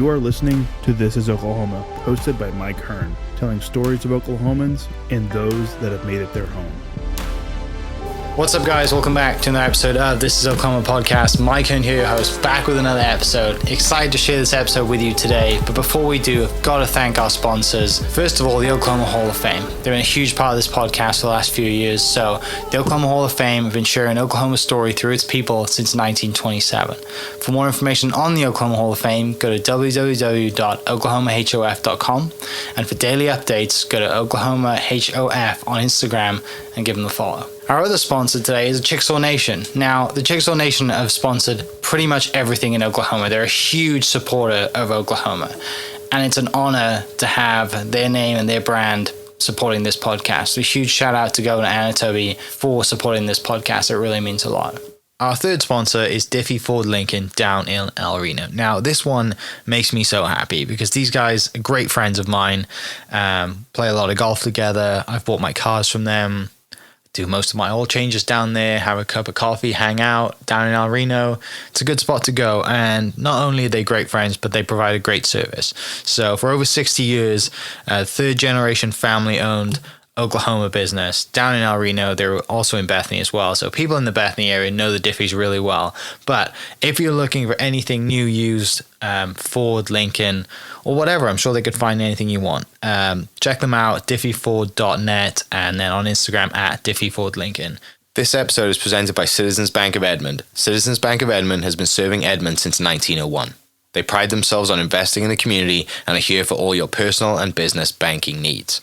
You are listening to This is Oklahoma, hosted by Mike Hearn, telling stories of Oklahomans and those that have made it their home. What's up, guys? Welcome back to another episode of This is Oklahoma podcast. Mike Hearn here, your host, back with another episode. Excited to share this episode with you today, but before we do, I've got to thank our sponsors. First of all, the Oklahoma Hall of Fame. They've been a huge part of this podcast for the last few years. So the Oklahoma Hall of Fame have been sharing Oklahoma's story through its people since 1927. For more information on the Oklahoma Hall of Fame, go to www.oklahomahof.com, and for daily updates, go to oklahomahof on Instagram and give them a follow. Our other sponsor today is Chickasaw Nation. Now, the Chickasaw Nation have sponsored pretty much everything in Oklahoma. They're a huge supporter of Oklahoma, and it's an honor to have their name and their brand supporting this podcast. So a huge shout out to Governor Anatobi for supporting this podcast. It really means a lot. Our third sponsor is Diffie Ford Lincoln down in El Reno. Now, this one makes me so happy because these guys are great friends of mine, play a lot of golf together. I've bought my cars from them, do most of my oil changes down there, have a cup of coffee, hang out down in El Reno. It's a good spot to go. And not only are they great friends, but they provide a great service. So for over 60 years, third generation family owned Oklahoma business down in El Reno. They're also in Bethany as well. So people in the Bethany area know the Diffies really well. But if you're looking for anything new, used, Ford, Lincoln, or whatever, I'm sure they could find anything you want. Check them out, diffieford.net, and then on Instagram at diffiefordlincoln. This episode is presented by Citizens Bank of Edmond. Citizens Bank of Edmond has been serving Edmond since 1901. They pride themselves on investing in the community and are here for all your personal and business banking needs.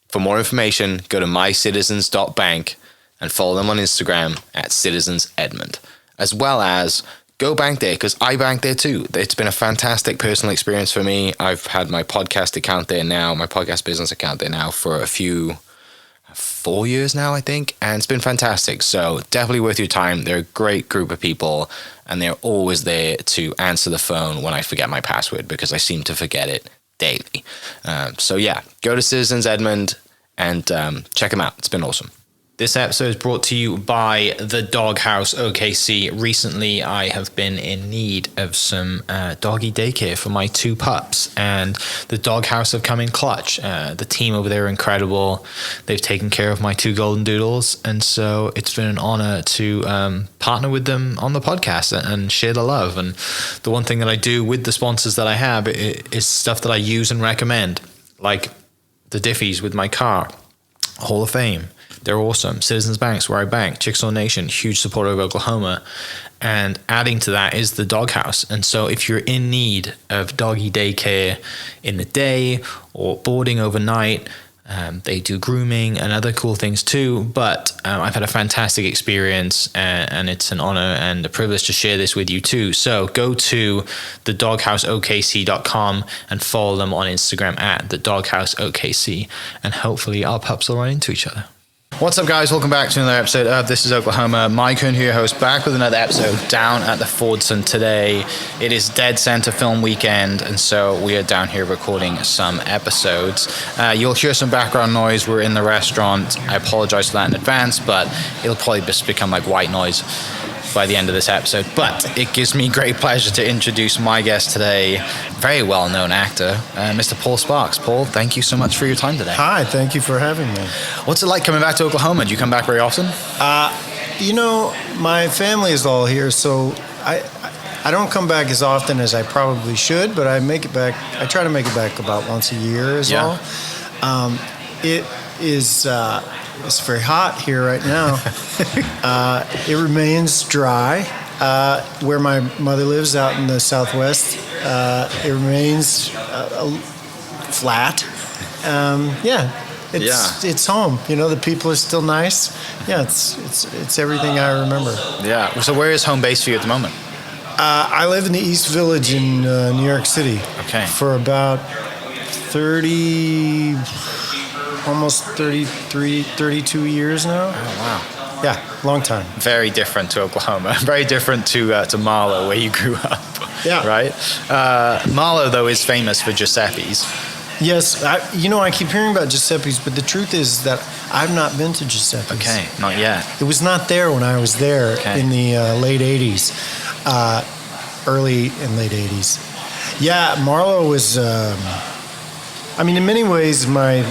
For more information, go to mycitizens.bank and follow them on Instagram at citizensedmond, as well as go bank there, because I bank there too. It's been a fantastic personal experience for me. I've had my podcast account there now, my podcast business account there now for 4 years now, I think, and it's been fantastic. So definitely worth your time. They're a great group of people, and they're always there to answer the phone when I forget my password, because I seem to forget it daily. So yeah, go to Citizens Edmond and check them out. It's been awesome. This episode is brought to you by the Dog House OKC. Recently, I have been in need of some doggy daycare for my two pups, and the Dog House have come in clutch. The team over there are incredible. They've taken care of my two golden doodles, and so it's been an honor to partner with them on the podcast and share the love. And the one thing that I do with the sponsors that I have is stuff that I use and recommend, like the Diffies with my car, Hall of Fame. They're awesome. Citizens Banks, where I bank. Chickasaw Nation, huge supporter of Oklahoma. And adding to that is the Dog House. And so if you're in need of doggy daycare in the day or boarding overnight, they do grooming and other cool things too. But I've had a fantastic experience, and it's an honor and a privilege to share this with you too. So go to thedogHouseOKC.com and follow them on Instagram at thedogHouseOKC. And hopefully our pups will run into each other. What's up, guys? Welcome back to another episode of This is Oklahoma. Mike Hearn here, host, back with another episode down at the Fordson today. It is DeadCenter film weekend, and so we are down here recording some episodes. You'll hear some background noise. We're in the restaurant. I apologize for that in advance, but it'll probably just become like white noise by the end of this episode. But it gives me great pleasure to introduce my guest today, very well-known actor, Mr. Paul Sparks. Paul, thank you so much for your time today. Hi, thank you for having me. What's it like coming back to Oklahoma? Do you come back very often? My family is all here, so I don't come back as often as I probably should, but I make it back. I try to make it back about once a year is all. It is it's very hot here right now. It remains dry. Where my mother lives out in the southwest, it remains flat. It's home. The people are still nice. Yeah, it's everything I remember. Yeah. So where is home base for you at the moment? I live in the East Village in New York City. Okay. For about 32 years now. Oh, wow. Yeah, long time. Very different to Oklahoma. Very different to Marlow, where you grew up. Yeah. Right? Marlow, though, is famous for Giuseppe's. Yes. I keep hearing about Giuseppe's, but the truth is that I've not been to Giuseppe's. Okay, not yet. It was not there when I was there in the late 80s, early and late 80s. Yeah, Marlow was. In many ways, my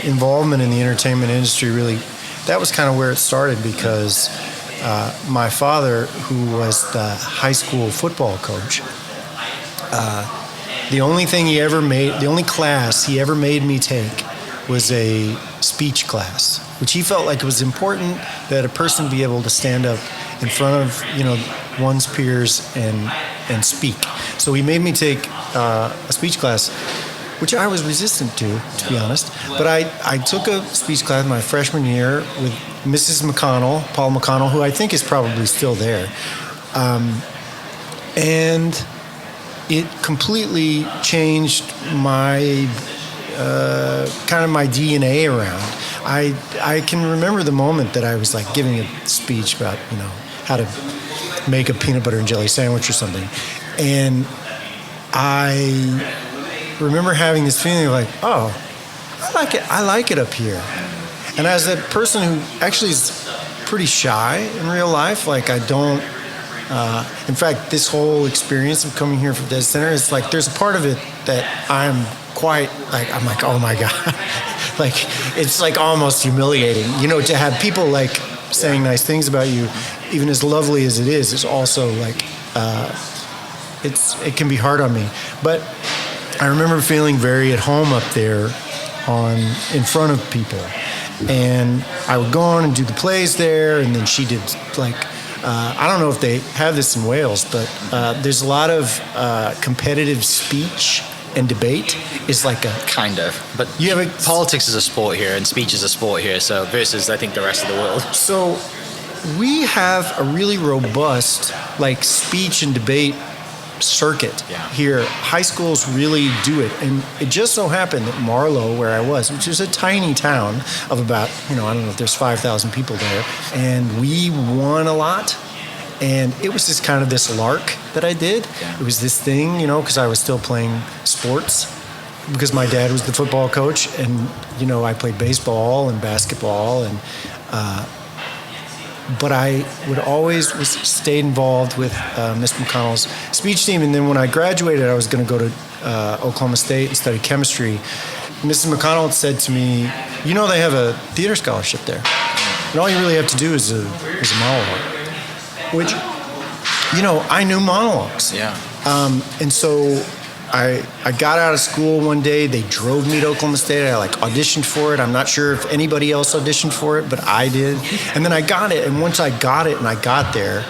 involvement in the entertainment industry really, that was kind of where it started, because my father, who was the high school football coach, the only class he ever made me take was a speech class, which he felt like it was important that a person be able to stand up in front of one's peers and speak. So he made me take a speech class, which I was resistant to be honest. But I took a speech class my freshman year with Mrs. McConnell, Paul McConnell, who I think is probably still there, and it completely changed my kind of my DNA around. I can remember the moment that I was like giving a speech about how to make a peanut butter and jelly sandwich or something, and I remember having this feeling of like, oh, I like it up here. And as a person who actually is pretty shy in real life, like I don't. In fact, this whole experience of coming here from DeadCenter is like there's a part of it that I'm like, oh my God. Like, it's like almost humiliating, to have people like saying nice things about you, even as lovely as it is. It's also like, it can be hard on me. But I remember feeling very at home up there in front of people. And I would go on and do the plays there, and then she did like, I don't know if they have this in Wales, but there's a lot of competitive speech and debate is like a kind of, but politics is a sport here and speech is a sport here, so versus I think the rest of the world. So we have a really robust like speech and debate circuit here. High schools really do it, and it just so happened that Marlow, where I was, which is a tiny town of about I don't know if there's 5,000 people there, and we won a lot. And it was just kind of this lark that I did. Yeah. It was this thing, because I was still playing sports, because my dad was the football coach, and I played baseball and basketball, and but I would always stay involved with Miss McConnell's speech team. And then when I graduated, I was going to go to Oklahoma State and study chemistry. Mrs. McConnell had said to me, they have a theater scholarship there, and all you really have to do is a monologue. Which, I knew monologues. Yeah. And so I got out of school one day. They drove me to Oklahoma State. I auditioned for it. I'm not sure if anybody else auditioned for it, but I did. And then I got it. And once I got it and I got there,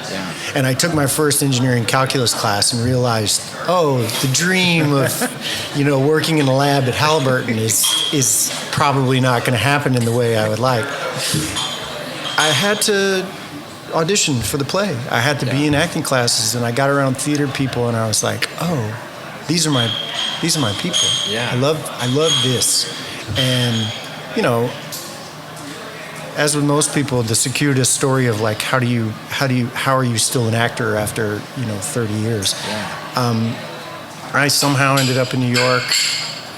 and I took my first engineering calculus class and realized, the dream of, working in a lab at Halliburton is probably not going to happen in the way I would like. I had to audition for the play. I had to be in acting classes, and I got around theater people, and I was like, these are my people. Yeah. I love this. And as with most people, the circuitous story of like how are you still an actor after 30 years? Yeah. I somehow ended up in New York.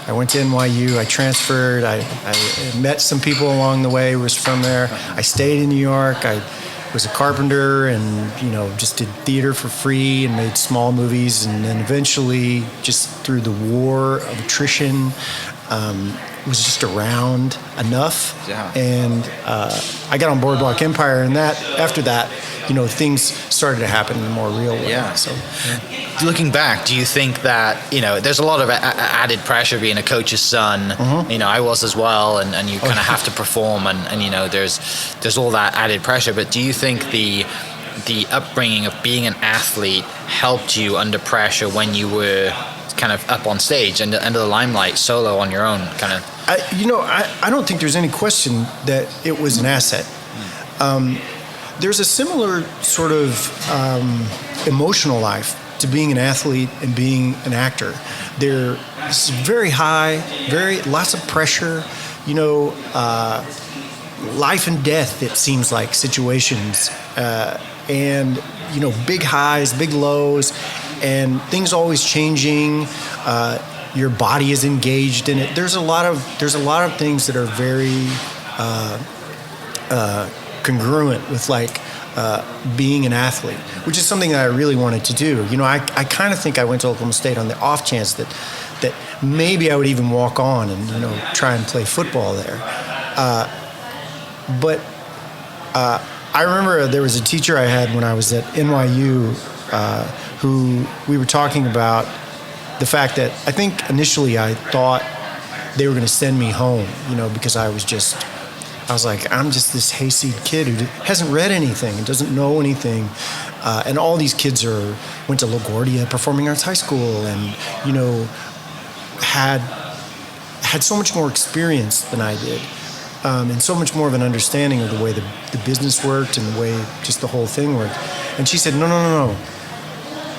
I went to NYU. I transferred. I met some people along the way who was from there. I stayed in New York. I was a carpenter and just did theater for free and made small movies, and then eventually, just through the war of attrition, was just around enough. Yeah. And I got on Boardwalk Empire, and after that, things started to happen in a more real way. Yeah. So, looking back, do you think that there's a lot of added pressure being a coach's son? Mm-hmm. I was as well, and you kind of have to perform, and there's all that added pressure. But do you think the upbringing of being an athlete helped you under pressure when you were kind of up on stage and under the limelight, solo on your own, kind of? I don't think there's any question that it was an asset. There's a similar sort of emotional life to being an athlete and being an actor. There's very high, lots of pressure, life and death, it seems like, situations, and big highs, big lows, and things always changing. Your body is engaged in it. There's a lot of things that are very congruent with like being an athlete, which is something that I really wanted to do. You know, I kind of think I went to Oklahoma State on the off chance that maybe I would even walk on and, you know, try and play football there. But I remember there was a teacher I had when I was at NYU who we were talking about the fact that I think initially I thought they were going to send me home, you know, because I was like, I'm just this hayseed kid who hasn't read anything and doesn't know anything. And all these kids went to LaGuardia Performing Arts High School and, you know, had so much more experience than I did. And so much more of an understanding of the way the business worked and the way just the whole thing worked. And she said, no.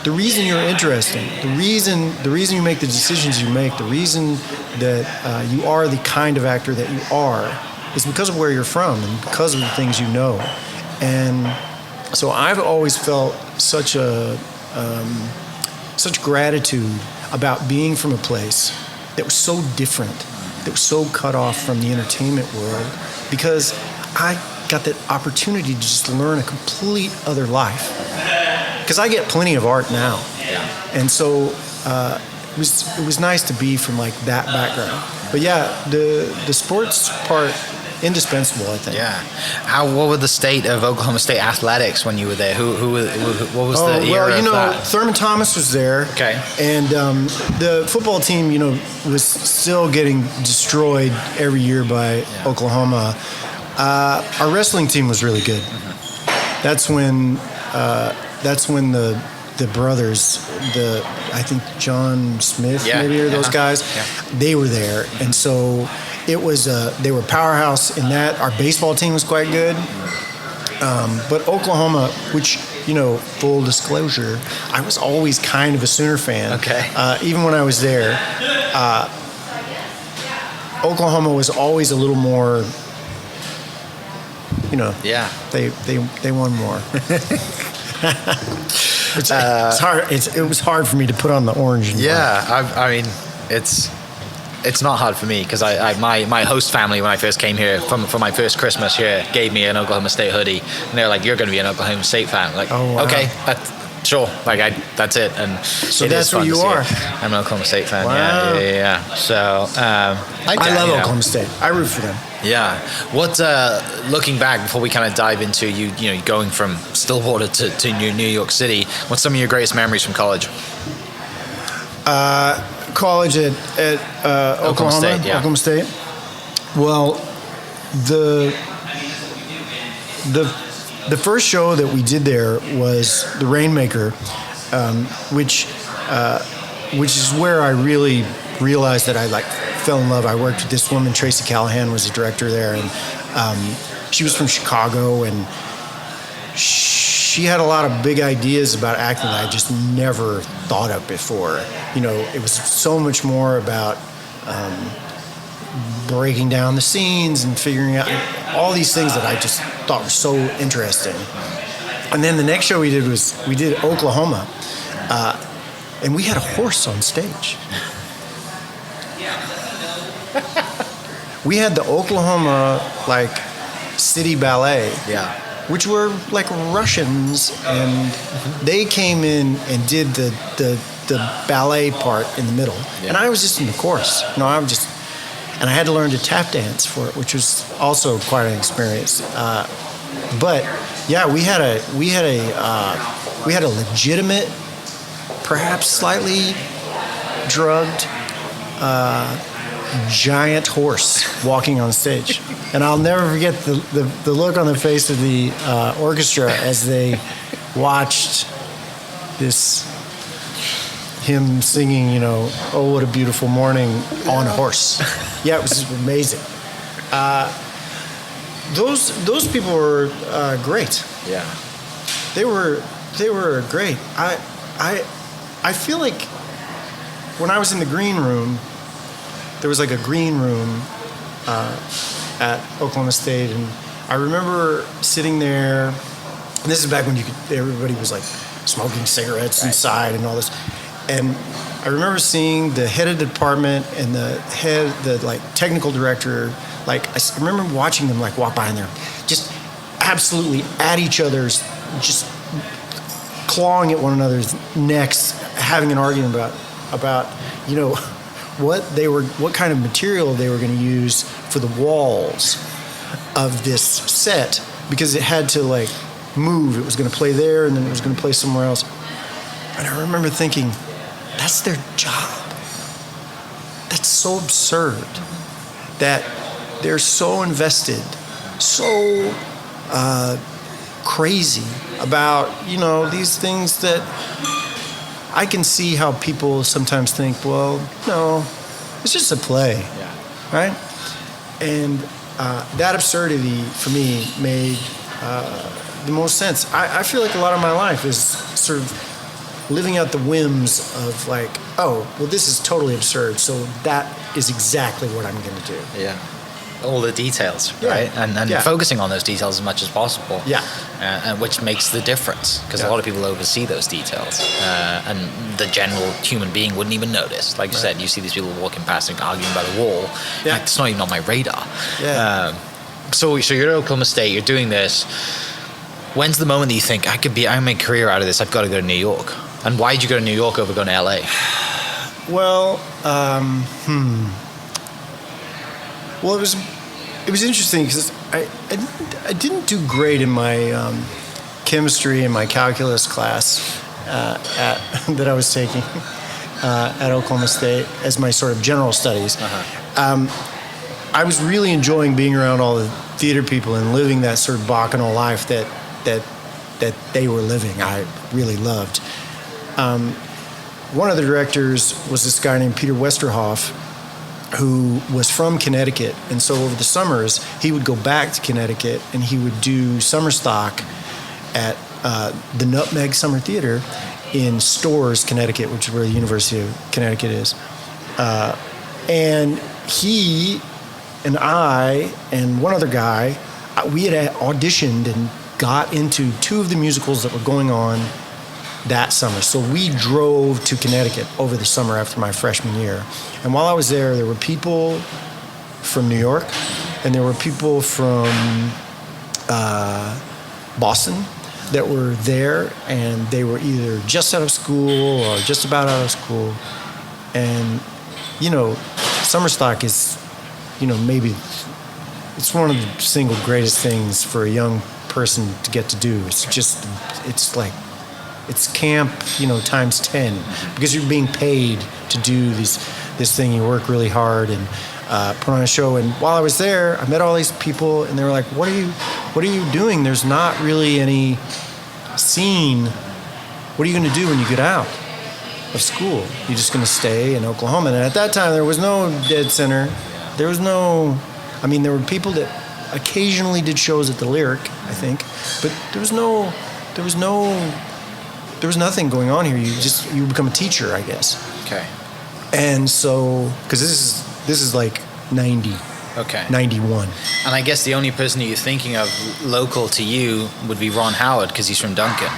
The reason you're interesting, the reason you make the decisions you make, the reason that you are the kind of actor that you are is because of where you're from and because of the things you know. And so I've always felt such gratitude about being from a place that was so different, that was so cut off from the entertainment world, because I got that opportunity to just learn a complete other life. Because I get plenty of art now. Yeah. And so it was nice to be from like that background. But yeah, the sports part, indispensable, I think. Yeah. What were the state of Oklahoma State athletics when you were there? What was the era well, you know, of that? Thurman Thomas was there. Okay. And the football team, you know, was still getting destroyed every year by Oklahoma. Our wrestling team was really good. Mm-hmm. That's when the brothers, I think John Smith maybe or those guys, they were there, and so it was they were powerhouse in that. Our baseball team was quite good, but Oklahoma, which, you know, full disclosure, I was always kind of a Sooner fan. Okay. Even when I was there, Oklahoma was always a little more. You know, they won more. It's hard. It was hard for me to put on the orange. I mean, it's not hard for me because my host family, when I first came here for my first Christmas here, gave me an Oklahoma State hoodie, and they're like, "You're going to be an Oklahoma State fan." Like, oh, wow. Okay, sure. Like that's it. And so that's who you are. I'm an Oklahoma State fan. Wow. Yeah. So I love Oklahoma State. I root for them. Yeah. What looking back before we kind of dive into you know, going from Stillwater to New York City, what's some of your greatest memories from college? College at Oklahoma State, yeah. Oklahoma State. Well, the first show that we did there was The Rainmaker, which is where I really realized that I fell in love. I worked with this woman, Tracy Callahan, was the director there, and she was from Chicago, and she had a lot of big ideas about acting that I just never thought of before. You know, it was so much more about breaking down the scenes and figuring out all these things that I just thought were so interesting. And then the next show we did Oklahoma, and we had a horse on stage. We had the Oklahoma city ballet, which were like Russians, and they came in and did the ballet part in the middle, and I was just in the chorus. You know, and I had to learn to tap dance for it, which was also quite an experience. But yeah, we had a legitimate, perhaps slightly drugged, giant horse walking on stage, and I'll never forget the look on the face of the orchestra as they watched him singing, you know, "Oh, what a beautiful morning" on a horse. Yeah, it was amazing. Those people were great. Yeah, they were great. I feel like when I was in the green room, there was like a green room at Oklahoma State, and I remember sitting there. And this is back when everybody was like smoking cigarettes inside and all this. And I remember seeing the head of the department and the technical director. I remember watching them walk by, and they're just absolutely at each other's, just clawing at one another's necks, having an argument about what kind of material they were going to use for the walls of this set, because it had to like move. It was going to play there, and then it was going to play somewhere else. And I remember thinking, that's their job. That's so absurd that they're so invested, so crazy about, these things that I can see how people sometimes think, well, no, it's just a play, right? And that absurdity for me made the most sense. I feel like a lot of my life is sort of living out the whims of like, oh, well, this is totally absurd, so that is exactly what I'm going to do. Yeah. All the details, Yeah. right? And Yeah. focusing on those details as much as possible. Yeah. And which makes the difference, because Yeah. a lot of people oversee those details. And the general human being wouldn't even notice. Like you said, you see these people walking past and arguing by the wall. Yeah. Like, it's not even on my radar. Yeah. So you're at Oklahoma State, you're doing this. When's the moment that you think, I make a career out of this, I've got to go to New York? And why did you go to New York over going to LA? Well, well, it was interesting because I didn't do great in my chemistry and my calculus class that I was taking at Oklahoma State as my sort of general studies. I was really enjoying being around all the theater people and living that sort of bacchanal life that they were living. I really loved. One of the directors was this guy named Peter Westerhoff, who was from Connecticut, and so over the summers he would go back to Connecticut and he would do summer stock at the Nutmeg Summer Theater in Storrs, Connecticut, which is where the University of Connecticut is. And he and I and one other guy, we had auditioned and got into two of the musicals that were going on that summer. So we drove to Connecticut over the summer after my freshman year. And while I was there were people from New York and there were people from Boston that were there, and they were either just out of school or just about out of school. And, summer stock is, maybe it's one of the single greatest things for a young person to get to do. It's camp, times 10, because you're being paid to do this thing. You work really hard and put on a show. And while I was there, I met all these people, and they were like, "What are you doing? There's not really any scene. What are you going to do when you get out of school? You're just going to stay in Oklahoma?" And at that time, there was no DeadCenter. There was no. There were people that occasionally did shows at the Lyric, I think, but there was nothing going on here. You become a teacher, I guess. Okay. And so, because this is like 90, Okay. 91. And I guess the only person that you're thinking of local to you would be Ron Howard, because he's from Duncan.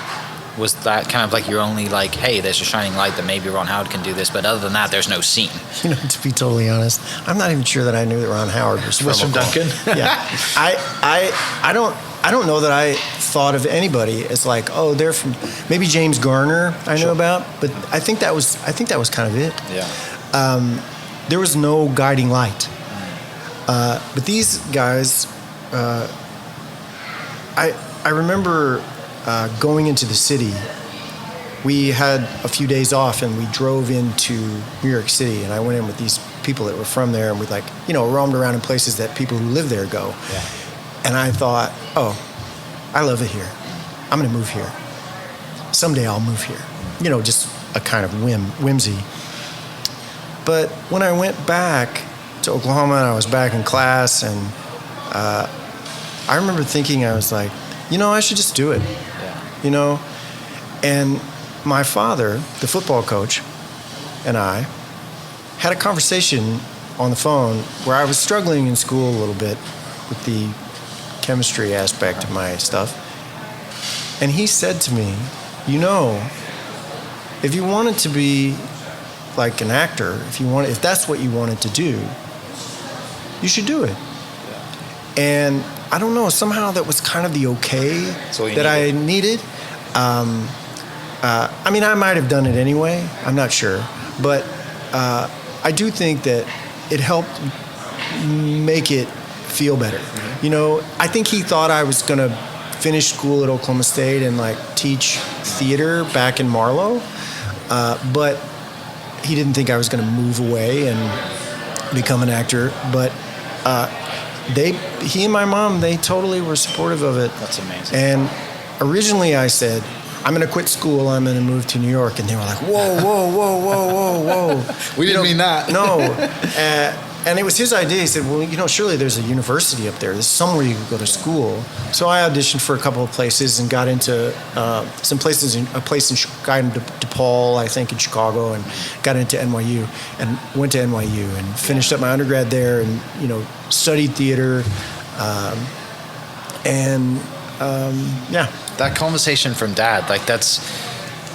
Was that kind of like your only, like, hey, there's a shining light that maybe Ron Howard can do this, but other than that, there's no scene? To be totally honest, I'm not even sure that I knew that Ron Howard was from Duncan? Yeah. I don't know that I thought of anybody as like, oh, they're from, maybe James Garner I know about, but I think that was kind of it. Yeah. There was no guiding light. But these guys, I remember going into the city. We had a few days off, and we drove into New York City, and I went in with these people that were from there, and we roamed around in places that people who live there go. Yeah. And I thought, oh, I love it here. I'm going to move here. Someday I'll move here. Just a kind of whimsy. But when I went back to Oklahoma and I was back in class, and I remember thinking, I was like, I should just do it. Yeah. And my father, the football coach, and I had a conversation on the phone where I was struggling in school a little bit with the chemistry aspect of my stuff. And he said to me, if you wanted to be like an actor, if that's what you wanted to do, you should do it. And I don't know, somehow that was kind of the okay that I needed. I mean, I might have done it anyway. I'm not sure. But I do think that it helped make it feel better. Mm-hmm. You know, I think he thought I was going to finish school at Oklahoma State and like teach theater back in Marlow. But he didn't think I was going to move away and become an actor. But he and my mom, they totally were supportive of it. That's amazing. And originally I said, I'm going to quit school, I'm going to move to New York. And they were like, whoa, whoa, whoa, whoa, whoa, whoa. We didn't mean that. No. And it was his idea. He said, well, you know, surely there's a university up there. There's somewhere you could go to school. So I auditioned for a couple of places and got into some places, got into DePaul, I think, in Chicago, and got into NYU and went to NYU and finished up my undergrad there and, you know, studied theater. Yeah. That conversation from Dad, like that's,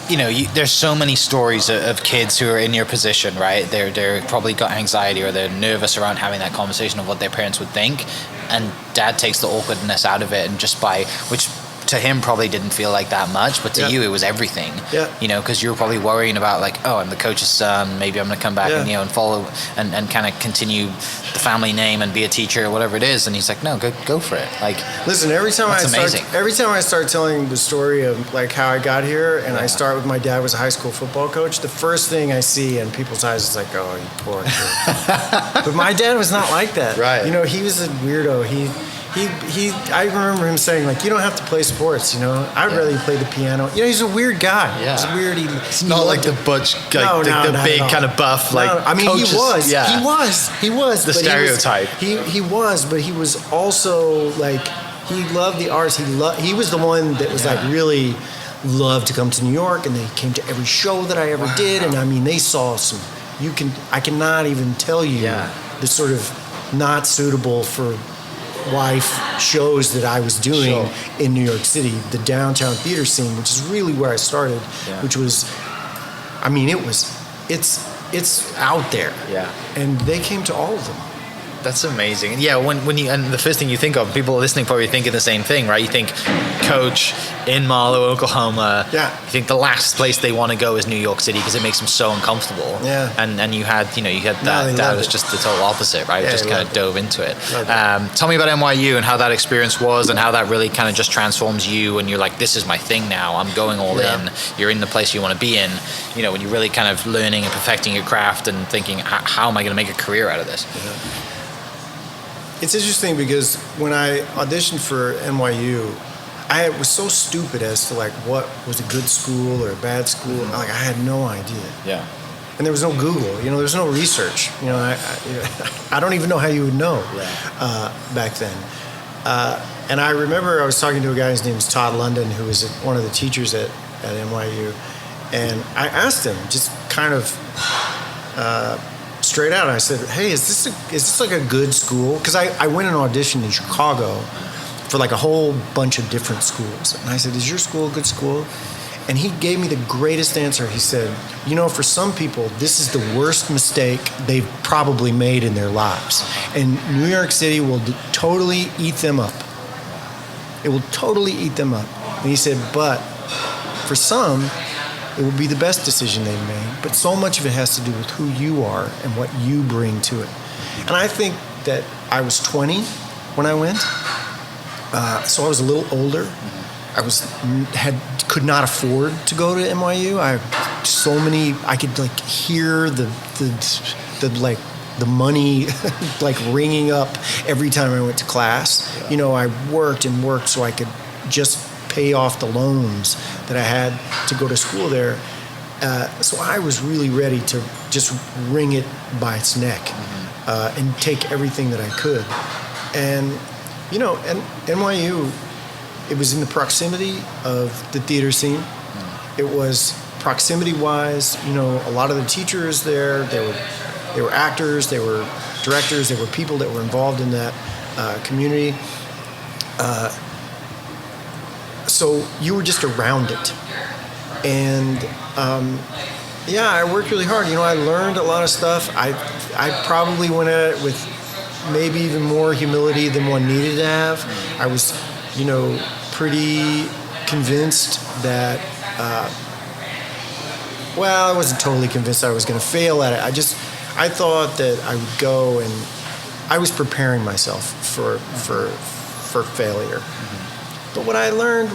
you know, there's so many stories of kids who are in your position, right? They're probably got anxiety or they're nervous around having that conversation of what their parents would think, and Dad takes the awkwardness out of it, and just by which to him probably didn't feel like that much, but to you it was everything. Yeah. You know, because you were probably worrying about like, oh, I'm the coach's son, maybe I'm gonna come back and, you know, and follow and kind of continue the family name and be a teacher or whatever it is. And he's like, no, go for it. Like, listen, every time I start telling the story of like how I got here, and I start with my dad was a high school football coach, the first thing I see in people's eyes is like, oh, you poor kid. But my dad was not like that. Right. You know, he was a weirdo. I remember him saying, like, you don't have to play sports, you know. I'd rather you play the piano. You know, he's a weird guy. Yeah. He's weird. It's not like the butch, like the big kind of buff, like I mean, coaches. he was. Yeah. He was. The stereotype. He was, but he was also, like, he loved the arts. He was the one that was, like, really loved to come to New York, and they came to every show that I ever did. And, I mean, they saw some, I cannot even tell you the sort of not suitable for wife shows that I was doing in New York City, the downtown theater scene, which is really where I started, which was, I mean, it's out there. Yeah. And they came to all of them. That's amazing. Yeah, when you, and the first thing you think of, people listening probably thinking the same thing, right? You think coach in Marlow, Oklahoma. Yeah. You think the last place they want to go is New York City because it makes them so uncomfortable. Yeah. And you had that was just the total opposite, right? Yeah, just kind of dove into it. Loved Tell me about NYU and how that experience was and how that really kind of just transforms you and you're like, this is my thing now. I'm going all in. You're in the place you want to be in. You know, when you're really kind of learning and perfecting your craft and thinking, how am I going to make a career out of this? Yeah. It's interesting because when I auditioned for NYU, I was so stupid as to like what was a good school or a bad school. Like I had no idea. Yeah. And there was no Google. You know, there's no research. You know, I don't even know how you would know back then. And I remember I was talking to a guy. His name was Todd London, who was one of the teachers at NYU, and I asked him just kind of. Straight out, I said, "Hey, is this like a good school?" Because I went and auditioned in Chicago for like a whole bunch of different schools, and I said, "Is your school a good school?" And he gave me the greatest answer. He said, "You know, for some people, this is the worst mistake they've probably made in their lives, and New York City will totally eat them up. It will totally eat them up." And he said, "But for some, it will be the best decision they've made, but so much of it has to do with who you are and what you bring to it." And I think that I was 20 when I went, so I was a little older. Could not afford to go to NYU. I could like hear the money like ringing up every time I went to class. You know, I worked so I could just pay off the loans that I had to go to school there. So I was really ready to just wring it by its neck and take everything that I could. And, you know, and NYU, it was in the proximity of the theater scene. It was proximity-wise, you know, a lot of the teachers there, they were actors, they were directors, they were people that were involved in that community. So you were just around it. And I worked really hard. You know, I learned a lot of stuff. I probably went at it with maybe even more humility than one needed to have. I was, pretty convinced that, I wasn't totally convinced I was going to fail at it. I thought that I would go, and I was preparing myself for failure. Mm-hmm. But what I learned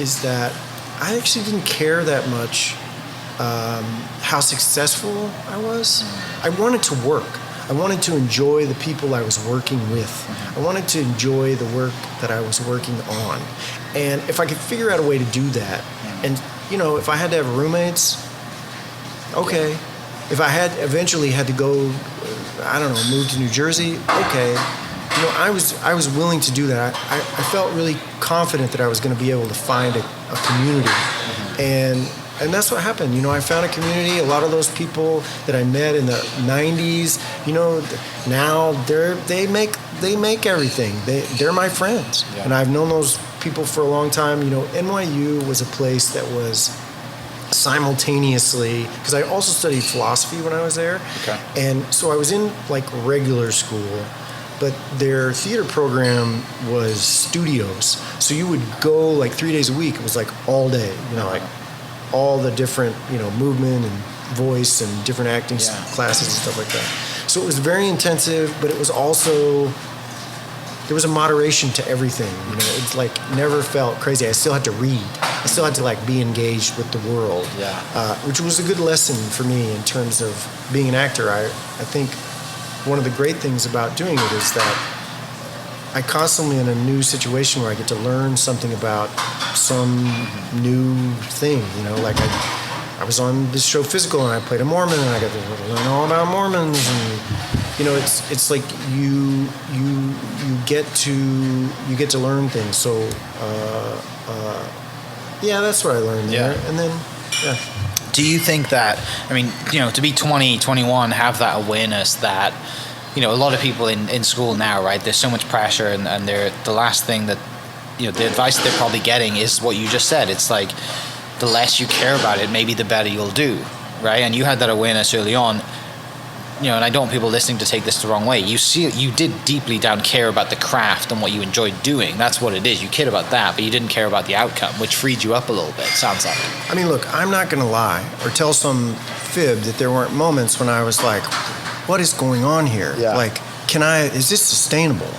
is that I actually didn't care that much how successful I was. I wanted to work. I wanted to enjoy the people I was working with. I wanted to enjoy the work that I was working on. And if I could figure out a way to do that, and if I had to have roommates, okay. If I eventually had to go, move to New Jersey, okay. I was willing to do that. I felt really confident that I was going to be able to find a community. And that's what happened. I found a community. A lot of those people that I met in the 90s, now they make everything. They're my friends. Yeah. And I've known those people for a long time. NYU was a place that was simultaneously, because I also studied philosophy when I was there. Okay. And so I was in regular school, but their theater program was studios. So you would go 3 days a week. It was all day, all the different, movement and voice and different acting classes and stuff like that. So it was very intensive, but it was also, there was a moderation to everything. It's never felt crazy. I still had to read. I still had to be engaged with the world, which was a good lesson for me in terms of being an actor. I think one of the great things about doing it is that I constantly in a new situation where I get to learn something about some new thing. I was on this show Physical, and I played a Mormon, and I got to learn all about Mormons, and it's like you get to learn things. So that's what I learned there, and then Do you think that, to be 20, 21, have that awareness that, a lot of people in school now, right, there's so much pressure, and they're, the last thing that, the advice they're probably getting is what you just said. It's the less you care about it, maybe the better you'll do, right? And you had that awareness early on, and I don't want people listening to take this the wrong way. You did deeply down care about the craft and what you enjoyed doing. That's what it is. You cared about that, but you didn't care about the outcome, which freed you up a little bit, sounds like. Look, I'm not going to lie or tell some fib that there weren't moments when I was like, what is going on here? Yeah. Is this sustainable?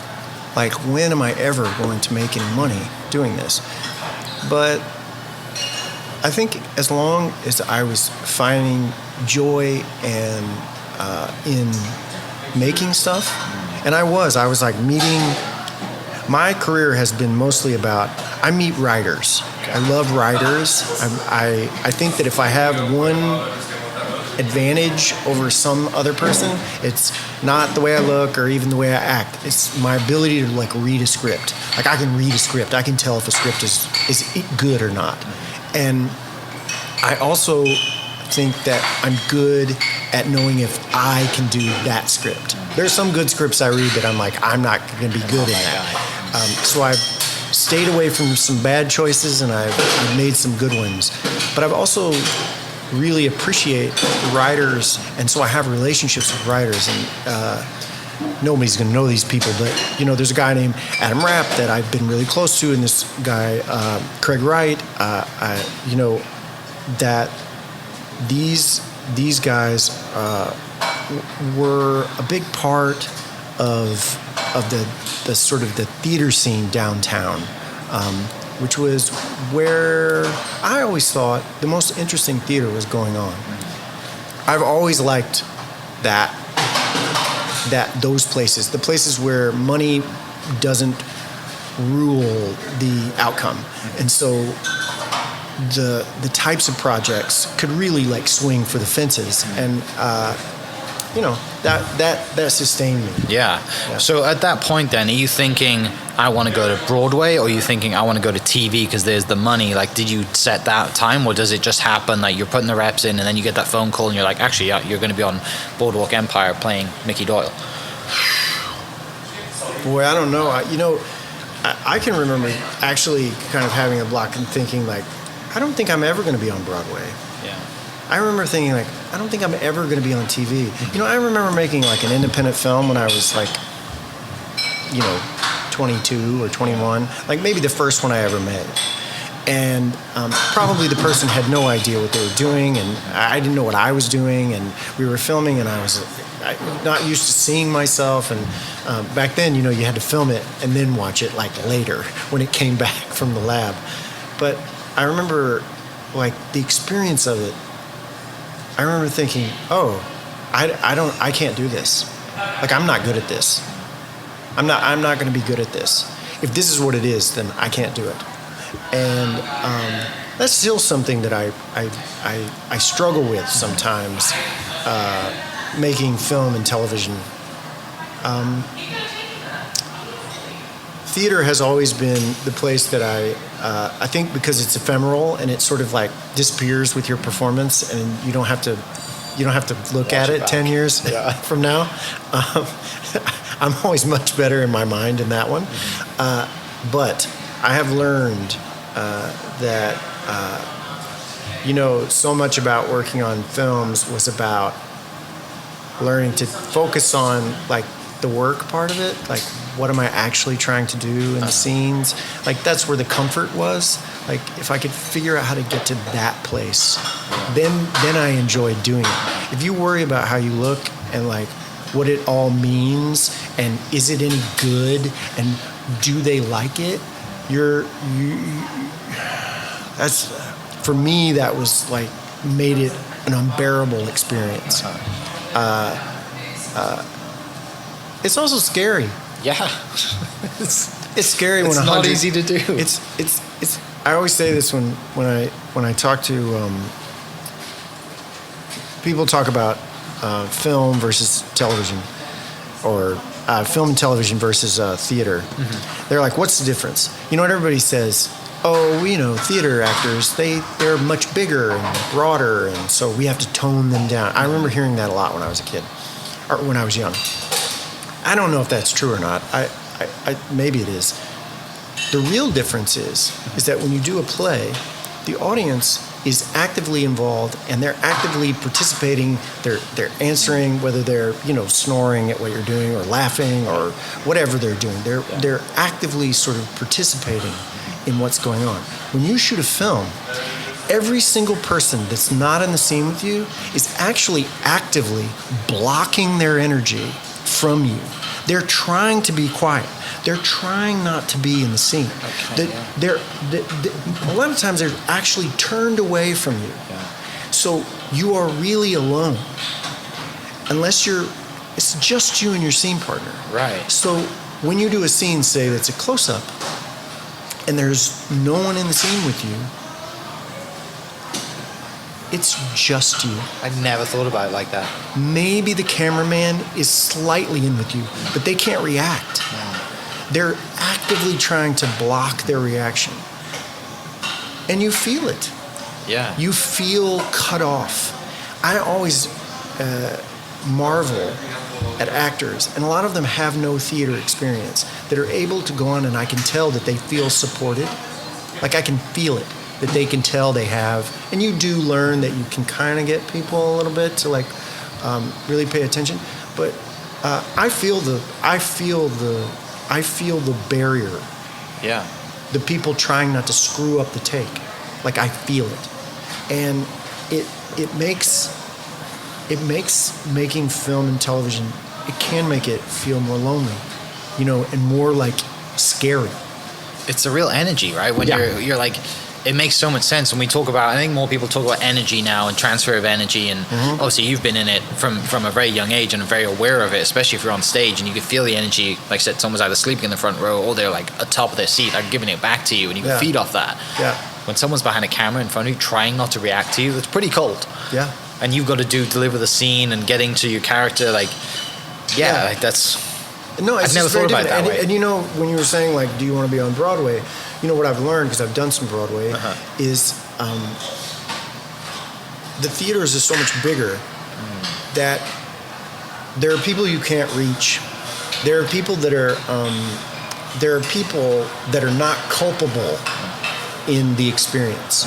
When am I ever going to make any money doing this? But I think as long as I was finding joy and in making stuff, and I was meeting, my career has been mostly about, I meet writers. I love writers. I think that if I have one advantage over some other person, it's not the way I look or even the way I act. It's my ability to read a script. I can read a script. I can tell if a script is good or not. And I also think that I'm good at knowing if I can do that script. There's some good scripts I read that I'm not going to be good in that. So I've stayed away from some bad choices, and I've made some good ones. But I've also really appreciate writers, and so I have relationships with writers, and nobody's going to know these people, but there's a guy named Adam Rapp that I've been really close to, and this guy Craig Wright, that these guys were a big part of the sort of the theater scene downtown, which was where I always thought the most interesting theater was going on. I've always liked those places, the places where money doesn't rule the outcome. And so the types of projects could really swing for the fences, and that sustained me. Yeah. So at that point then, are you thinking I want to go to Broadway, or are you thinking I want to go to TV because there's the money? Did you set that time, or does it just happen you're putting the reps in and then you get that phone call and you're actually, you're going to be on Boardwalk Empire playing Mickey Doyle? Boy, I don't know. I can remember actually kind of having a block and thinking I don't think I'm ever going to be on Broadway. Yeah. I remember thinking I don't think I'm ever going to be on TV. I remember making an independent film when I was 22 or 21, like maybe the first one I ever made. And probably the person had no idea what they were doing, and I didn't know what I was doing, and we were filming, and I was not used to seeing myself. And back then, you had to film it and then watch it like later when it came back from the lab. But I remember like the experience of it. I remember thinking, oh, I can't do this. Like, I'm not good at this. I'm not going to be good at this. If this is what it is, then I can't do it. And that's still something that I struggle with sometimes, making film and television. Theater has always been the place that I think because it's ephemeral and it sort of like disappears with your performance, and you don't have to look at it 10 years from now. I'm always much better in my mind in that one. But I have learned that, so much about working on films was about learning to focus on, like, the work part of it. Like, what am I actually trying to do in the scenes? Like, that's where the comfort was. Like, if I could figure out how to get to that place, then I enjoyed doing it. If you worry about how you look and, like, what it all means, and is it any good, and do they like it, that's, for me, that was like made it an unbearable experience. It's also scary. Yeah. It's scary when it's not easy to do. It's I always say this when I talk to people talk about film versus television, or film and television versus theater. Mm-hmm. They're like, what's the difference? You know what everybody says? Oh, theater actors, they're much bigger and broader, and so we have to tone them down. I remember hearing that a lot when I was a kid, or when I was young. I don't know if that's true or not. I maybe it is. The real difference is that when you do a play, the audience is actively involved, and they're actively participating. They're answering, whether they're snoring at what you're doing, or laughing, or whatever they're doing. They're actively sort of participating in what's going on. When you shoot a film, every single person that's not in the scene with you is actually actively blocking their energy from you. They're trying to be quiet. They're trying not to be in the scene. Okay, a lot of times they're actually turned away from you. Yeah. So you are really alone. Unless it's just you and your scene partner. Right. So when you do a scene, say that's a close-up, and there's no one in the scene with you, it's just you. I never thought about it like that. Maybe the cameraman is slightly in with you, but they can't react. They're actively trying to block their reaction. And you feel it. Yeah. You feel cut off. I always marvel at actors, and a lot of them have no theater experience, that are able to go on, and I can tell that they feel supported. Like, I can feel it, that they can tell they have. And you do learn that you can kind of get people a little bit to, like, really pay attention. But I feel the barrier. Yeah. The people trying not to screw up the take. Like, I feel it. And it makes making film and television, it can make it feel more lonely, and more like scary. It's a real energy, right? When you're like, it makes so much sense when we talk about, I think more people talk about energy now and transfer of energy, and obviously you've been in it from a very young age and very aware of it, especially if you're on stage and you can feel the energy. Like I said, someone's either sleeping in the front row or they're like atop of their seat, they're giving it back to you, and you can feed off that. Yeah. When someone's behind a camera in front of you trying not to react to you, it's pretty cold. Yeah. And you've got to deliver the scene and getting to your character, like that's... No, I've never thought about it that way. And when you were saying, like, do you want to be on Broadway? What I've learned, because I've done some Broadway, is the theaters are so much bigger that there are people you can't reach. There are people that are not culpable in the experience.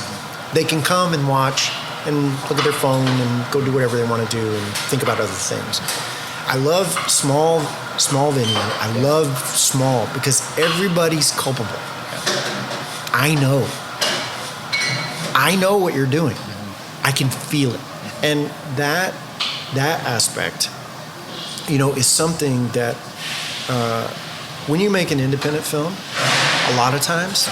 They can come and watch and look at their phone and go do whatever they want to do and think about other things. I love small small venue. I love small because everybody's culpable. I know what you're doing. I can feel it. And that aspect, is something that when you make an independent film, a lot of times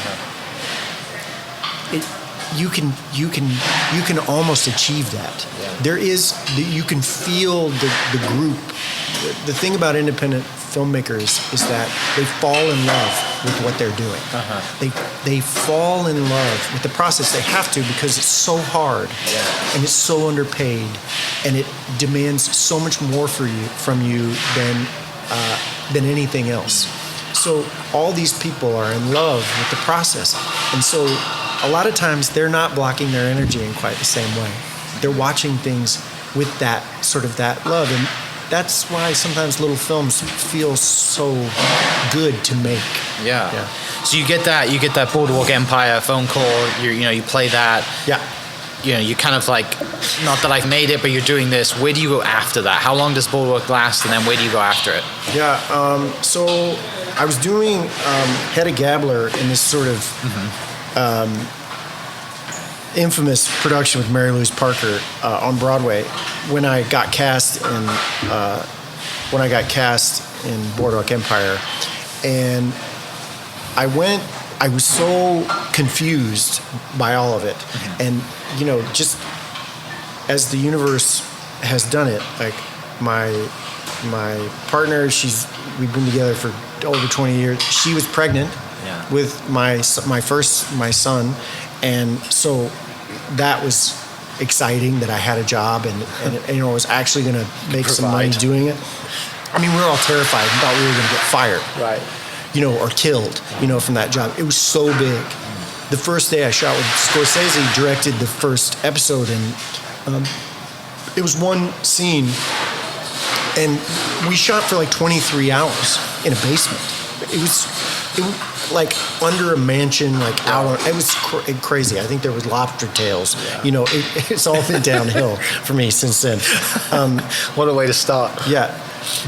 you can almost achieve that. You can feel the group. The thing about independent filmmakers is that they fall in love with what they're doing. They fall in love with the process. They have to, because it's so hard and it's so underpaid, and it demands so much more from you than anything else. So all these people are in love with the process, and so a lot of times they're not blocking their energy in quite the same way. They're watching things with that sort of that love, and that's why sometimes little films feel so good to make. Yeah. So you get that Boardwalk Empire phone call. You play that. Yeah. You kind of like, not that I've made it, but you're doing this. Where do you go after that? How long does Boardwalk last, and then where do you go after it? Yeah. So I was doing Head of Gabler in this sort of infamous production with Mary Louise Parker on Broadway when I got cast in Boardwalk Empire, and I was so confused by all of it, and just as the universe has done it, like my partner, we've been together for over 20 years. She was pregnant with my son, and so that was exciting that I had a job and I was actually going to make some money doing it. I mean, we were all terrified and thought we were going to get fired, right? Or killed, from that job. It was so big. The first day I shot with Scorsese, directed the first episode, and it was one scene, and we shot for like 23 hours in a basement. It was like under a mansion, like out on. It was crazy. I think there was lobster tails. Yeah. It's all been downhill for me since then. What a way to start. Yeah,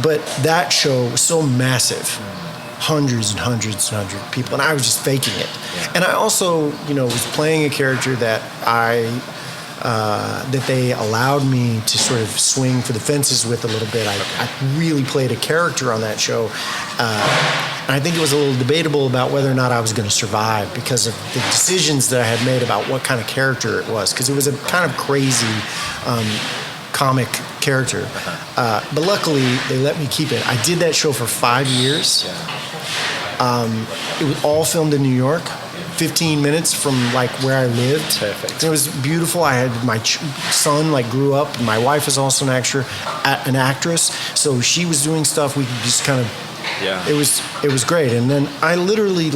but that show was so massive, hundreds and hundreds and hundreds of people, and I was just faking it. Yeah. And I also, was playing a character that that they allowed me to sort of swing for the fences with a little bit. I really played a character on that show. And I think it was a little debatable about whether or not I was going to survive because of the decisions that I had made about what kind of character it was, because it was a kind of crazy comic character. But luckily, they let me keep it. I did that show for 5 years. It was all filmed in New York, 15 minutes from like where I lived. Perfect. It was beautiful. I had my son grew up. My wife is also an actress, so she was doing stuff. We could just kind of. Yeah. It was great. And then I literally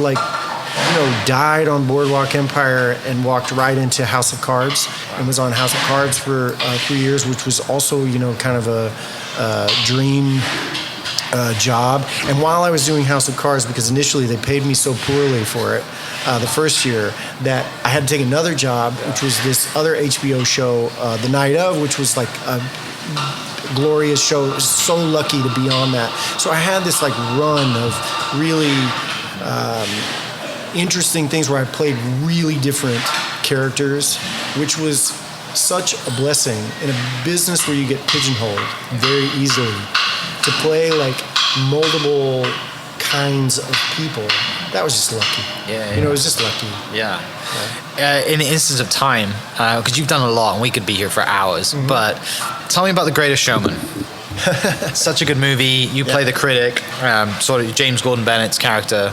died on Boardwalk Empire and walked right into House of Cards and was on House of Cards for 3 years, which was also kind of a dream job. And while I was doing House of Cards, because initially they paid me so poorly for it the first year, that I had to take another job, which was this other HBO show, The Night Of, which was like a glorious show. I was so lucky to be on that. So I had this run of really interesting things where I played really different characters, which was such a blessing in a business where you get pigeonholed very easily. To play multiple kinds of people, that was just lucky. It was just lucky. Yeah. In the instance of time, because you've done a lot and we could be here for hours, but tell me about The Greatest Showman. Such a good movie. You play the critic, sort of James Gordon Bennett's character.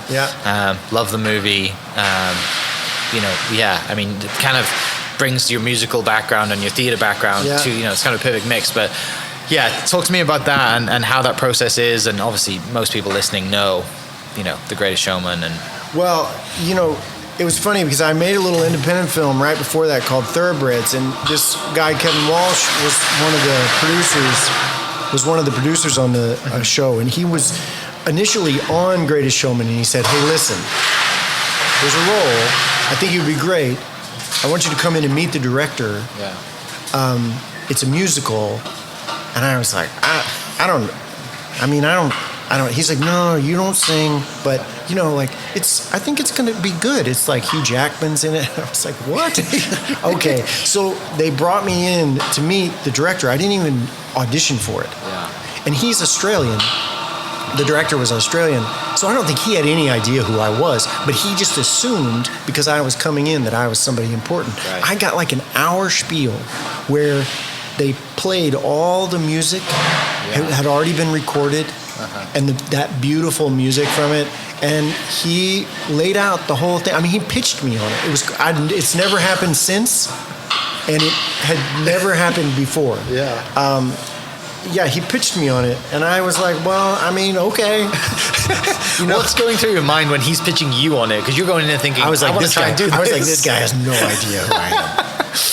Love the movie. I mean, it kind of brings your musical background and your theater background to, it's kind of a perfect mix. But yeah, talk to me about that and how that process is. And obviously, most people listening know, The Greatest Showman. And well, it was funny because I made a little independent film right before that called Thoroughbreds, and this guy Kevin Walsh was one of the producers on the show, and he was initially on Greatest Showman, and he said, "Hey, listen, there's a role. I think it would be great. I want you to come in and meet the director. It's a musical." And I was like, I don't He's like, no, you don't sing, but like I think it's gonna be good. It's like Hugh Jackman's in it. I was like, what? Okay, so they brought me in to meet the director. I didn't even audition for it. Yeah. And he's Australian. The director was Australian, so I don't think he had any idea who I was, but he just assumed because I was coming in that I was somebody important. Right. I got like an hour spiel where they played all the music had already been recorded, and that beautiful music from it, and he laid out the whole thing. I mean, he pitched me on it. It's never happened since, and it had never happened before. Yeah. Yeah, he pitched me on it, and I was like, well, I mean, okay. What's going through your mind when he's pitching you on it? Because you're going in there thinking, I want to try and do this. I was like, this guy has no idea who I am.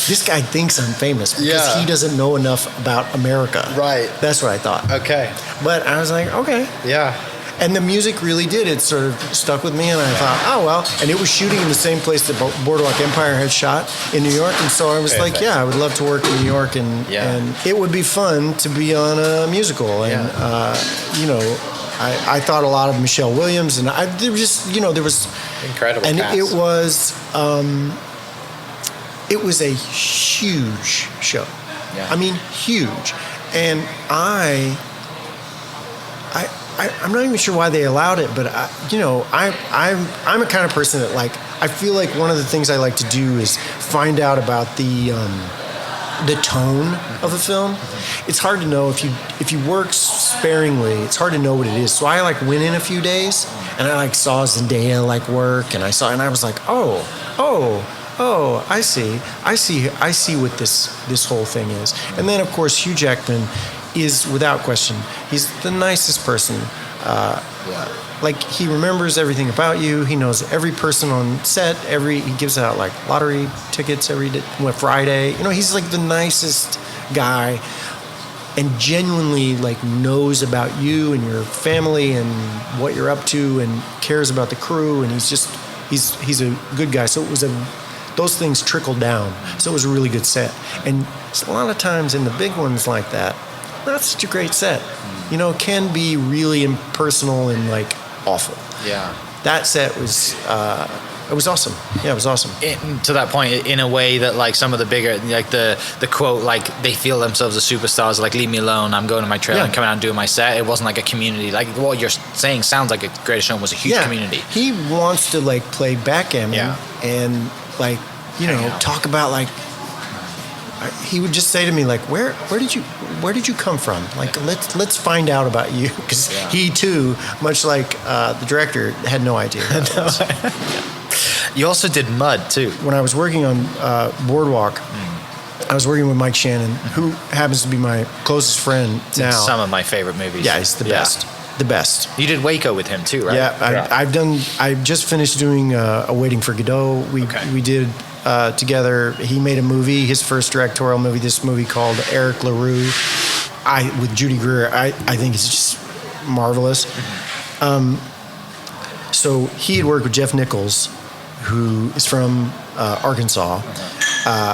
This guy thinks I'm famous because he doesn't know enough about America. Right. That's what I thought. Okay. But I was like, okay. Yeah. And the music really did. It sort of stuck with me, and I thought, oh, well. And it was shooting in the same place that Boardwalk Empire had shot in New York. And so I was like, yeah, I would love to work in New York, and it would be fun to be on a musical. And, I thought a lot of Michelle Williams, and there was incredible and cast. It was a huge show. Yeah. I mean, huge. And I'm not even sure why they allowed it, but I'm a kind of person that I feel like one of the things I like to do is find out about the tone of a film. It's hard to know if you work sparingly. It's hard to know what it is. So I went in a few days, and I saw Zendaya work, and I was like, oh, I see what this whole thing is. And then of course Hugh Jackman is without question, he's the nicest person. He remembers everything about you. He knows every person on set. He gives out lottery tickets every day, Friday. He's the nicest guy, and genuinely knows about you and your family and what you're up to, and cares about the crew. And he's a good guy. So those things trickled down. So it was a really good set. And a lot of times in the big ones like that, not such a great set. Can be really impersonal and awful. Yeah. That set was it was awesome. Yeah, it was awesome. To that point, in a way that some of the bigger, the quote, they feel themselves as superstars, leave me alone, I'm going to my trailer and coming out and doing my set. It wasn't a community. What you're saying sounds like a Greatest Showman was a huge community. He wants to play backgammon and talk about he would just say to me where did you come from? Let's find out about you, because he too, much like the director, had no idea. You also did Mud too. When I was working on Boardwalk, I was working with Mike Shannon, who happens to be my closest friend now. Some of my favorite movies. Yeah, he's the best. The best. You did Waco with him too, right? Yeah, I just finished doing Waiting for Godot. We did together. He made a movie, his first directorial movie, this movie called Eric LaRue, with Judy Greer. I think it's just marvelous. So he had worked with Jeff Nichols, who is from Arkansas,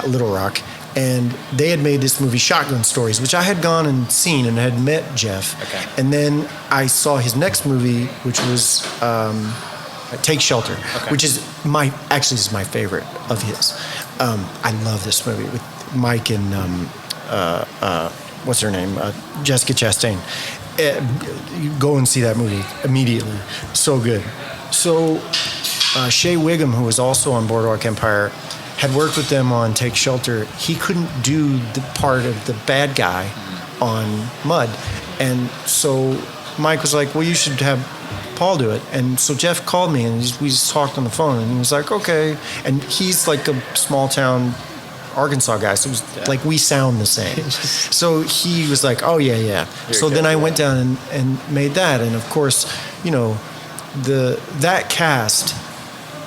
Little Rock, and they had made this movie Shotgun Stories, which I had gone and seen and had met Jeff. Okay. And then I saw his next movie, which was Take Shelter, which is my favorite of his. I love this movie with Mike and what's her name, Jessica Chastain. You go and see that movie immediately. So good. So Shea Wiggum, who was also on Boardwalk Empire, had worked with them on Take Shelter. He couldn't do the part of the bad guy on Mud, and so Mike was like, well, you should have Paul do it. And so Jeff called me, and we just talked on the phone, and he was like, okay. And he's a small town Arkansas guy, so it was we sound the same. So he was like, oh yeah. So then I went down and made that, and of course, that cast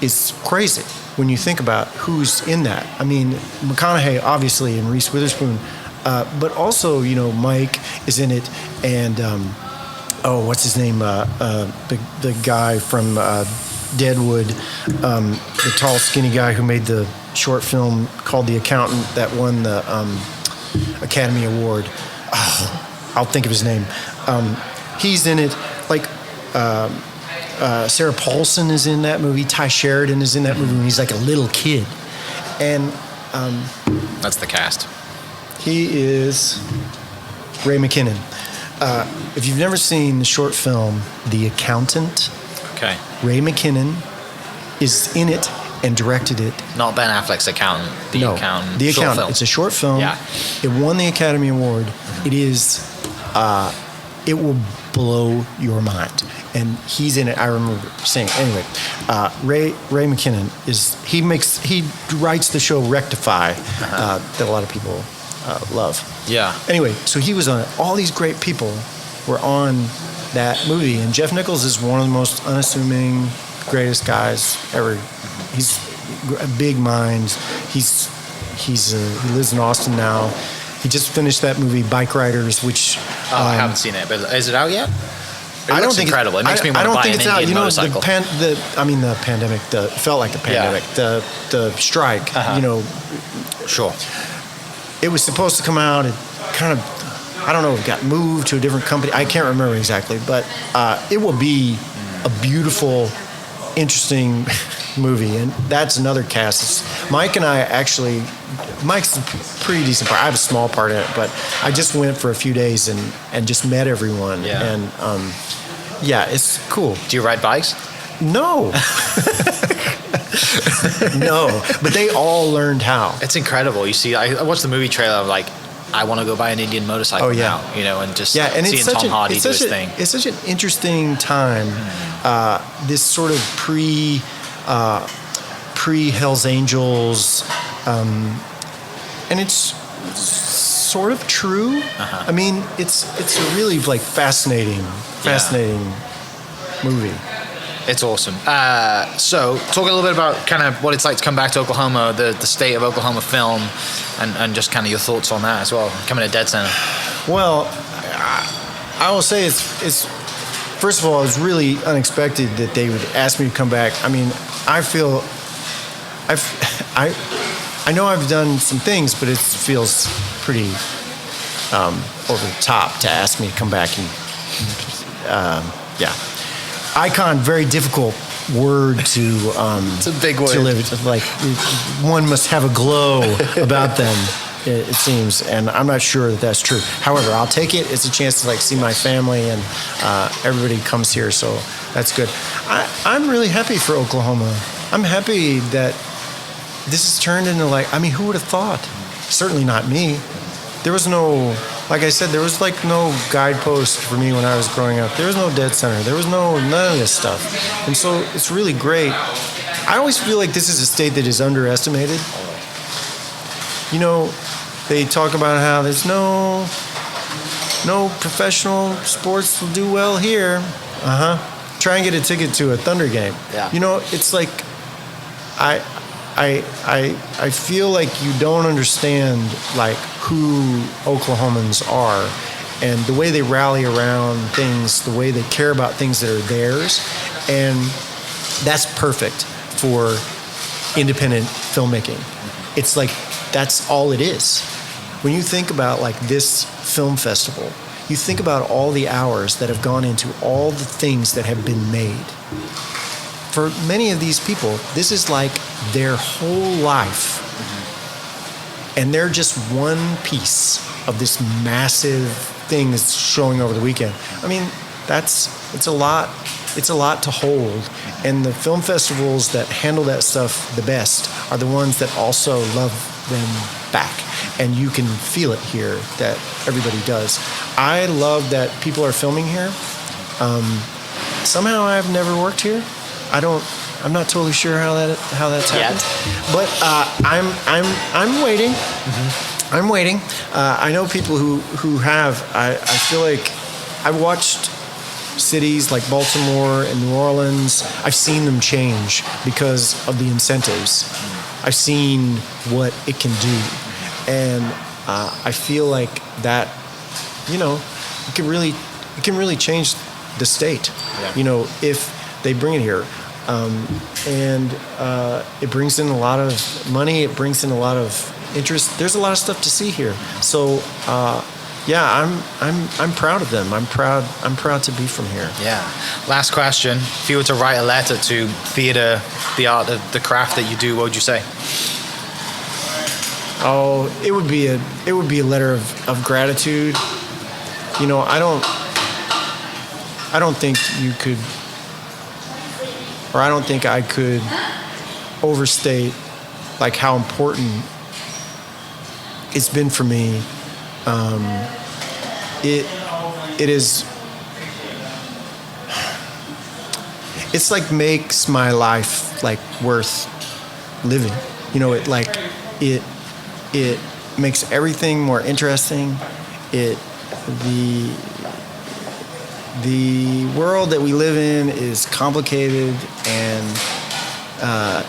is crazy when you think about who's in that. I mean, McConaughey obviously, and Reese Witherspoon, but also Mike is in it, and what's his name? The guy from Deadwood, the tall, skinny guy who made the short film called The Accountant that won the Academy Award. Oh, I'll think of his name. He's in it. like Sarah Paulson is in that movie. Ty Sheridan is in that movie when he's like a little kid, and That's the cast. he is Ray McKinnon. If you've never seen the short film The Accountant, Okay. Ray McKinnon is in it and directed it. Not Ben Affleck's Accountant. The Accountant. The short Accountant. film. It's a short film. Yeah. It won the Academy Award. It is. It will blow your mind. And he's in it. I remember saying. Anyway, Ray McKinnon he writes the show Rectify that a lot of people love. Yeah. Anyway, so he was on it. All these great people were on that movie, and Jeff Nichols is one of the most unassuming, greatest guys ever. He's a big mind. He lives in Austin now. He just finished that movie Bike Riders, which I haven't seen it, but is it out yet? I don't think incredible. It makes me want I to don't buy think an it's out. Indian You know, motorcycle. the pandemic. It felt like the pandemic. The strike. You know, Sure. it was supposed to come out. It kind of, I don't know, it got moved to a different company. I can't remember exactly, but it will be a beautiful, interesting movie. And that's another cast. Mike and I actually, Mike's a pretty decent part. I have a small part in it, but I just went for a few days and just met everyone. Yeah. And yeah, it's cool. Do you ride bikes? No. No, but they all learned how. It's incredible. You see, I watched the movie trailer. I'm like, I want to go buy an Indian motorcycle Oh, yeah. now, you know, and just Yeah, and seeing it's such Tom Hardy do his thing. It's such an interesting time. This sort of pre Hell's Angels, and it's sort of true. I mean, it's a really like fascinating movie. It's awesome. So, talk a little bit about kind of what it's like to come back to Oklahoma, the state of Oklahoma film, and just kind of your thoughts on that as well, coming to DeadCenter. Well, I will say it's first of all, it was really unexpected that they would ask me to come back. I mean, I feel I know I've done some things, but it feels pretty over the top to ask me to come back and yeah. Icon, very difficult word to It's a big word. to live. Like one must have a glow about them, it seems, and I'm not sure that that's true. However, I'll take it. It's a chance to like see my family, and everybody comes here, so that's good. I'm really happy for Oklahoma. I'm happy that this has turned into like, I mean, who would have thought? Certainly not me. There was no, like I said, there was like no guidepost for me when I was growing up. There was no DeadCenter. There was none of this stuff. And so it's really great. I always feel like this is a state that is underestimated. You know, they talk about how there's no professional sports will do well here. Try and get a ticket to a Thunder game. Yeah. You know, it's like, I feel like you don't understand like who Oklahomans are and the way they rally around things, the way they care about things that are theirs, and that's perfect for independent filmmaking. It's like that's all it is. When you think about like this film festival, you think about all the hours that have gone into all the things that have been made. For many of these people, this is like their whole life. And they're just one piece of this massive thing that's showing over the weekend. I mean, it's a lot to hold. And the film festivals that handle that stuff the best are the ones that also love them back. And you can feel it here that everybody does. I love that people are filming here. Somehow I've never worked here. I'm not totally sure how that's happened. But I'm waiting. Mm-hmm. I'm waiting. I know people who have. I feel like I've watched cities like Baltimore and New Orleans. I've seen them change because of the incentives. I've seen what it can do, and I feel like that. You know, it can really change the state. Yeah. You know, if they bring it here. And it brings in a lot of money. It brings in a lot of interest. There's a lot of stuff to see here. So I'm proud of them. I'm proud to be from here. Yeah. Last question. If you were to write a letter to theater, the art of the craft that you do, what would you say? Oh, it would be a letter of gratitude. You know, I don't think you could, or I don't think I could overstate like how important it's been for me. It is. It's like makes my life like worth living. You know, it makes everything more interesting. The world that we live in is complicated, and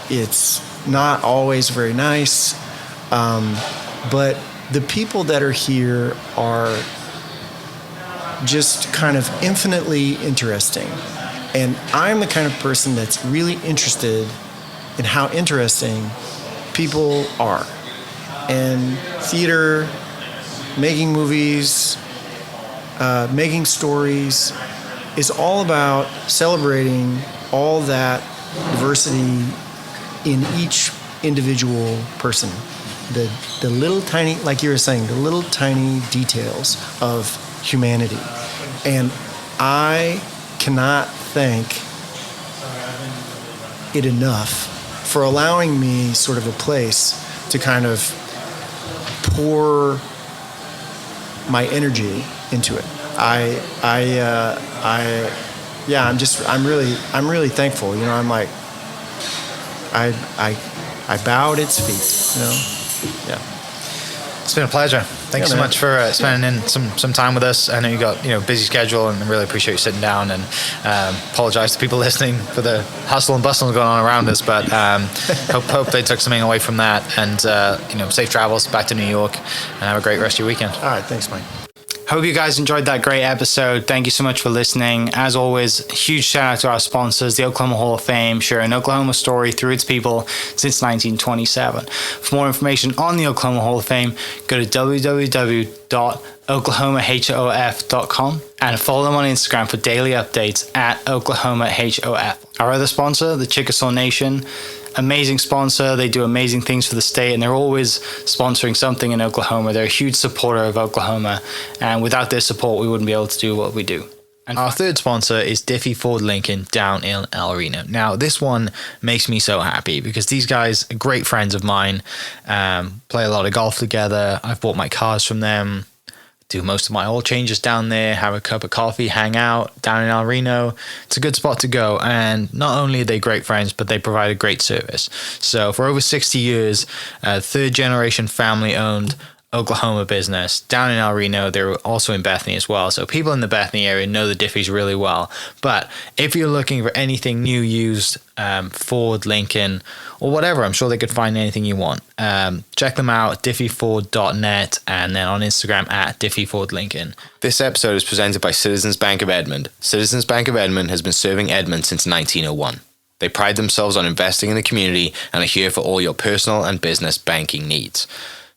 it's not always very nice. But the people that are here are just kind of infinitely interesting. And I'm the kind of person that's really interested in how interesting people are. And theater, making movies, making stories is all about celebrating all that diversity in each individual person. The little tiny, like you were saying, the little tiny details of humanity. And I cannot thank it enough for allowing me sort of a place to kind of pour my energy into it. I'm really thankful. You know, I'm like, I bow at its feet, you know? Yeah. It's been a pleasure. Thanks so much for spending in some time with us. I know you got busy schedule, and I really appreciate you sitting down. And apologize to people listening for the hustle and bustle going on around us, but hope they took something away from that. And safe travels back to New York, and have a great rest of your weekend. All right, thanks, Mike. Hope you guys enjoyed that great episode. Thank you so much for listening. As always, huge shout out to our sponsors, the Oklahoma Hall of Fame, sharing Oklahoma story through its people since 1927. For more information on the Oklahoma Hall of Fame, go to www.oklahomahof.com and follow them on Instagram for daily updates at oklahomahof. Our other sponsor, the Chickasaw Nation, amazing sponsor. They do amazing things for the state, and they're always sponsoring something in Oklahoma. They're a huge supporter of Oklahoma, and without their support, we wouldn't be able to do what we do. And our third sponsor is Diffie Ford Lincoln down in El Reno. Now, this one makes me so happy because these guys are great friends of mine, play a lot of golf together. I've bought my cars from them, do most of my oil changes down there, have a cup of coffee, hang out down in El Reno. It's a good spot to go. And not only are they great friends, but they provide a great service. So for over 60 years, third generation family owned Oklahoma business down in El Reno. They're also in Bethany as well. So people in the Bethany area know the Diffies really well. But if you're looking for anything new, used, Ford, Lincoln, or whatever, I'm sure they could find anything you want. Check them out, diffieford.net, and then on Instagram at diffiefordlincoln. This episode is presented by Citizens Bank of Edmond. Citizens Bank of Edmond has been serving Edmond since 1901. They pride themselves on investing in the community and are here for all your personal and business banking needs.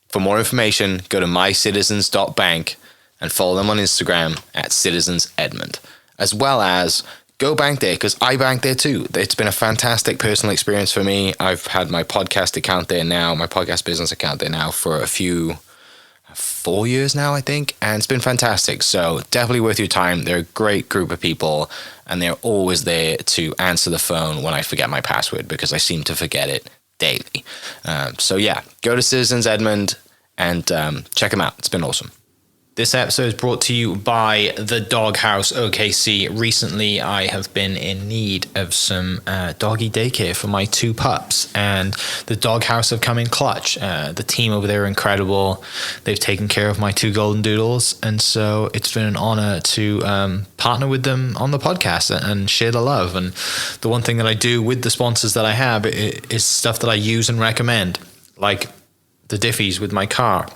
For more information, go to mycitizens.bank and follow them on Instagram at citizensedmond, as well as go bank there, because I bank there too. It's been a fantastic personal experience for me. I've had my podcast account there now, my podcast business account there now for 4 years now, I think, and it's been fantastic. So definitely worth your time. They're a great group of people, and they're always there to answer the phone when I forget my password, because I seem to forget it daily. So yeah, go to Citizens Edmond and check them out. It's been awesome. This episode is brought to you by the Dog House OKC. Recently, I have been in need of some doggy daycare for my 2 pups, and the Dog House have come in clutch. The team over there are incredible. They've taken care of my 2 golden doodles, and so it's been an honor to partner with them on the podcast and share the love. And the one thing that I do with the sponsors that I have is stuff that I use and recommend, like the Diffies with my car,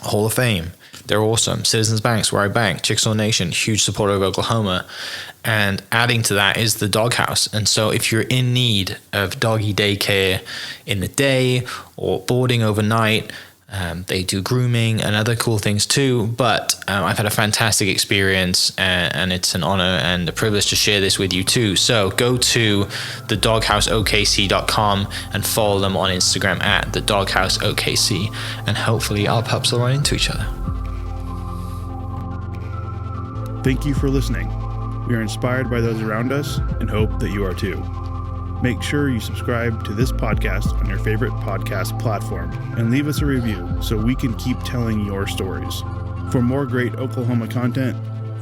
Hall of Fame. They're awesome. Citizens Bank's where I bank. Chickasaw Nation, huge supporter of Oklahoma. And adding to that is the Dog House. And so if you're in need of doggy daycare in the day or boarding overnight, They do grooming and other cool things too, but I've had a fantastic experience, and it's an honor and a privilege to share this with you too. So go to thedogHouseOKC.com and follow them on Instagram at thedogHouseOKC, and hopefully our pups will run into each other. Thank you for listening. We are inspired by those around us and hope that you are too. Make sure you subscribe to this podcast on your favorite podcast platform and leave us a review so we can keep telling your stories. For more great Oklahoma content,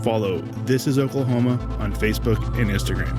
follow This Is Oklahoma on Facebook and Instagram.